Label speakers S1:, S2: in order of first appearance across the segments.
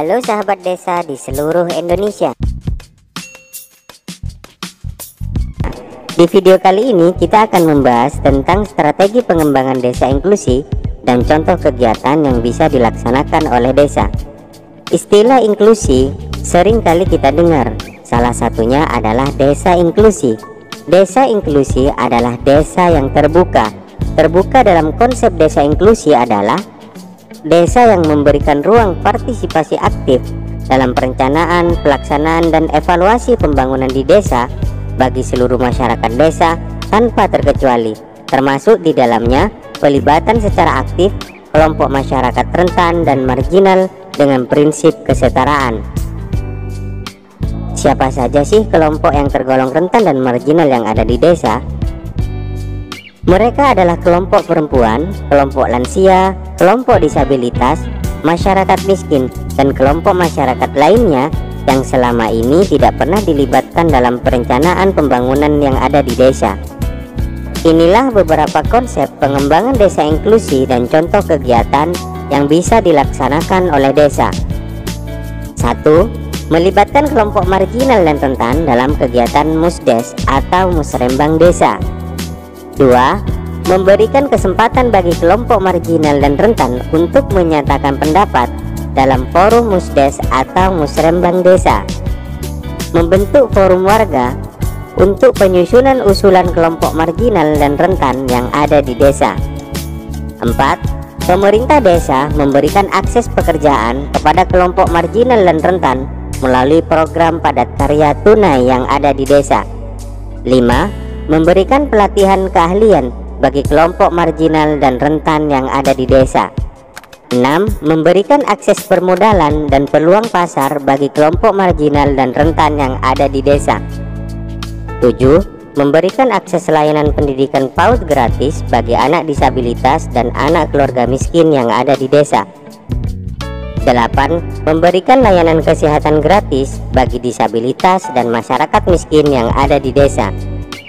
S1: Halo sahabat desa di seluruh Indonesia. Di video kali ini kita akan membahas tentang strategi pengembangan desa inklusi dan contoh kegiatan yang bisa dilaksanakan oleh desa. Istilah inklusi sering kali kita dengar, salah satunya adalah desa inklusi. Desa inklusi adalah desa yang terbuka. Terbuka dalam konsep desa inklusi adalah desa yang memberikan ruang partisipasi aktif dalam perencanaan, pelaksanaan, dan evaluasi pembangunan di desa bagi seluruh masyarakat desa tanpa terkecuali, termasuk di dalamnya pelibatan secara aktif kelompok masyarakat rentan dan marginal dengan prinsip kesetaraan. Siapa saja sih kelompok yang tergolong rentan dan marginal yang ada di desa? Mereka adalah kelompok perempuan, kelompok lansia, kelompok disabilitas, masyarakat miskin, dan kelompok masyarakat lainnya yang selama ini tidak pernah dilibatkan dalam perencanaan pembangunan yang ada di desa. Inilah beberapa konsep pengembangan desa inklusi dan contoh kegiatan yang bisa dilaksanakan oleh desa. 1. Melibatkan kelompok marginal dan rentan dalam kegiatan musdes atau musrembang desa. 2. Memberikan kesempatan bagi kelompok marginal dan rentan untuk menyatakan pendapat dalam forum musdes atau musrembang desa. Membentuk forum warga untuk penyusunan usulan kelompok marginal dan rentan yang ada di desa. 4. Pemerintah desa memberikan akses pekerjaan kepada kelompok marginal dan rentan melalui program padat karya tunai yang ada di desa. 5. Memberikan pelatihan keahlian bagi kelompok marginal dan rentan yang ada di desa. 6. Memberikan akses permodalan dan peluang pasar bagi kelompok marginal dan rentan yang ada di desa. 7. Memberikan akses layanan pendidikan PAUD gratis bagi anak disabilitas dan anak keluarga miskin yang ada di desa. 8. Memberikan layanan kesehatan gratis bagi disabilitas dan masyarakat miskin yang ada di desa.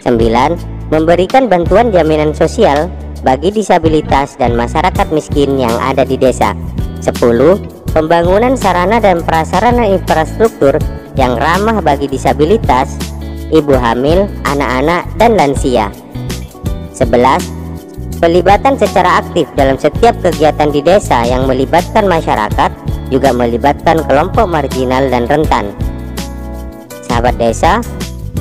S1: 9. Memberikan bantuan jaminan sosial bagi disabilitas dan masyarakat miskin yang ada di desa. 10. Pembangunan sarana dan prasarana infrastruktur yang ramah bagi disabilitas, ibu hamil, anak-anak, dan lansia. 11. Pelibatan secara aktif dalam setiap kegiatan di desa yang melibatkan masyarakat, juga melibatkan kelompok marginal dan rentan. Sahabat desa,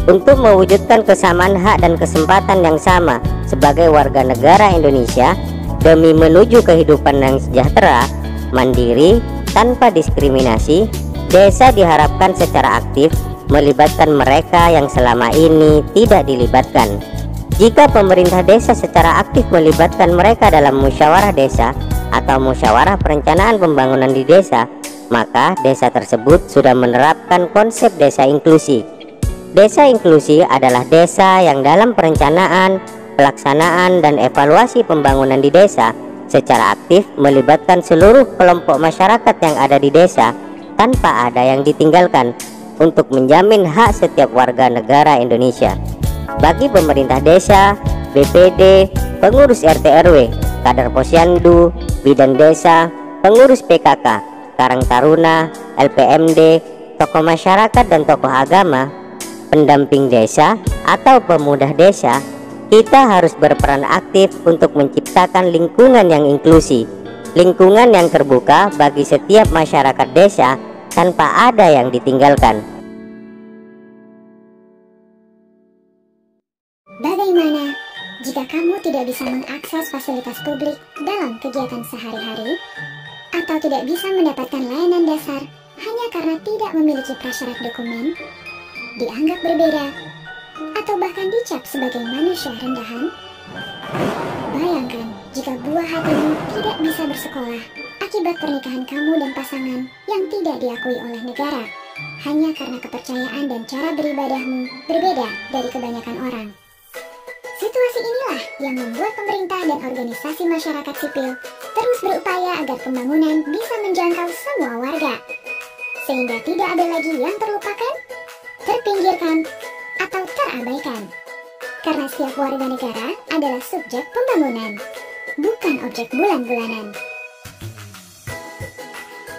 S1: untuk mewujudkan kesamaan hak dan kesempatan yang sama sebagai warga negara Indonesia demi menuju kehidupan yang sejahtera, mandiri, tanpa diskriminasi, desa diharapkan secara aktif melibatkan mereka yang selama ini tidak dilibatkan. Jika pemerintah desa secara aktif melibatkan mereka dalam musyawarah desa atau musyawarah perencanaan pembangunan di desa, maka desa tersebut sudah menerapkan konsep desa inklusi. Desa inklusi adalah desa yang dalam perencanaan, pelaksanaan, dan evaluasi pembangunan di desa secara aktif melibatkan seluruh kelompok masyarakat yang ada di desa tanpa ada yang ditinggalkan untuk menjamin hak setiap warga negara Indonesia. Bagi pemerintah desa, BPD, pengurus RT RW, kader posyandu, bidan desa, pengurus PKK, Karang Taruna, LPMD, tokoh masyarakat dan tokoh agama, pendamping desa atau pemuda desa, kita harus berperan aktif untuk menciptakan lingkungan yang inklusi, lingkungan yang terbuka bagi setiap masyarakat desa tanpa ada yang ditinggalkan.
S2: Bagaimana jika kamu tidak bisa mengakses fasilitas publik dalam kegiatan sehari-hari, atau tidak bisa mendapatkan layanan dasar hanya karena tidak memiliki prasyarat dokumen, dianggap berbeda, atau bahkan dicap sebagai manusia rendahan? Bayangkan jika buah hatimu tidak bisa bersekolah akibat pernikahan kamu dan pasangan yang tidak diakui oleh negara, hanya karena kepercayaan dan cara beribadahmu berbeda dari kebanyakan orang. Situasi inilah yang membuat pemerintah dan organisasi masyarakat sipil terus berupaya agar pembangunan bisa menjangkau semua warga, sehingga tidak ada lagi yang terlupakan, terpinggirkan, atau terabaikan. Karena setiap warga negara adalah subjek pembangunan, bukan objek bulan-bulanan.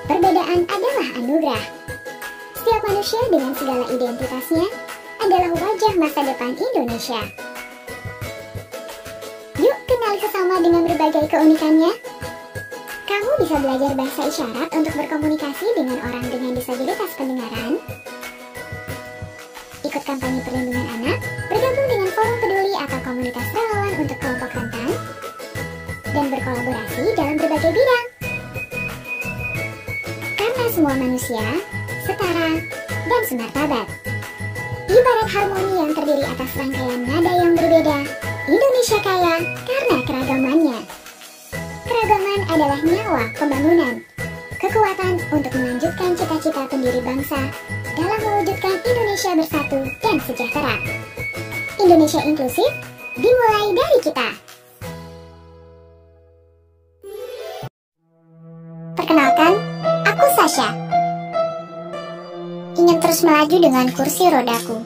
S2: perbedaan adalah anugerah. Setiap manusia dengan segala identitasnya adalah wajah masa depan Indonesia. Yuk kenali sesama dengan berbagai keunikannya. Kamu bisa belajar bahasa isyarat untuk berkomunikasi dengan orang dengan disabilitas pendengaran, ikut kampanye perlindungan anak, bergabung dengan forum peduli atau komunitas relawan untuk kelompok rentan, dan berkolaborasi dalam berbagai bidang. Karena semua manusia setara dan semartabat. Ibarat harmoni yang terdiri atas rangkaian nada yang berbeda, Indonesia kaya karena keragamannya. Keragaman adalah nyawa pembangunan, kekuatan untuk melanjutkan cita-cita pendiri bangsa dalam mewujudkan Indonesia bersatu dan sejahtera. Indonesia inklusif dimulai dari kita. Perkenalkan, aku Sasha. Ingin terus melaju dengan kursi rodaku,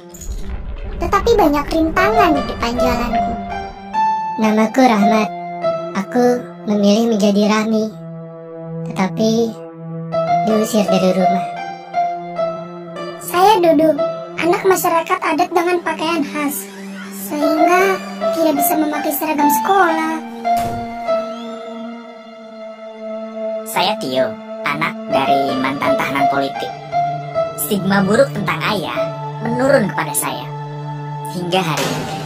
S2: tetapi banyak rintangan di depan jalanku.
S3: Namaku Rahmat. Aku memilih menjadi Rani, tetapi diusir dari rumah.
S2: Saya Dudu, anak masyarakat adat dengan pakaian khas, sehingga tidak bisa memakai seragam sekolah.
S4: Saya Tio, anak dari mantan tahanan politik. Stigma buruk tentang ayah menurun kepada saya hingga hari ini.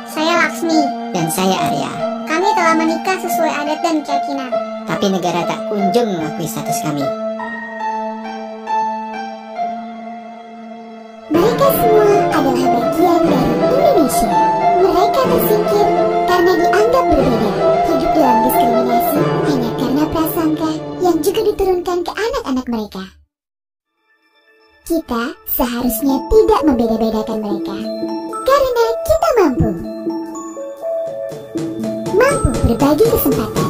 S2: Saya Laksmi.
S3: Dan saya Arya.
S2: Kami telah menikah sesuai adat dan keyakinan.
S3: Tapi negara tak kunjung mengakui status kami.
S2: Mereka semua adalah bagian dari Indonesia. Mereka tersingkir karena dianggap berbeda, hidup dalam diskriminasi hanya karena prasangka yang juga diturunkan ke anak-anak mereka. Kita seharusnya tidak membeda-bedakan mereka, karena kita mampu berbagi kesempatan,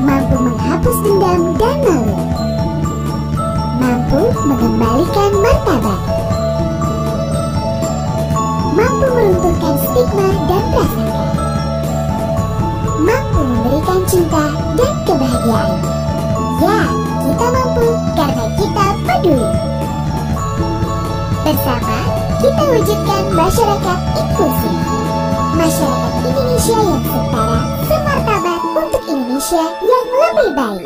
S2: mampu menghapus dendam dan malu, mampu mengembalikan martabat, mampu meruntuhkan stigma dan prasangka, mampu memberikan cinta dan kebahagiaan. Ya, kita mampu karena kita peduli. Bersama, kita wujudkan masyarakat inklusif. Masyarakat Indonesia yang setara, semartabat untuk Indonesia yang lebih baik.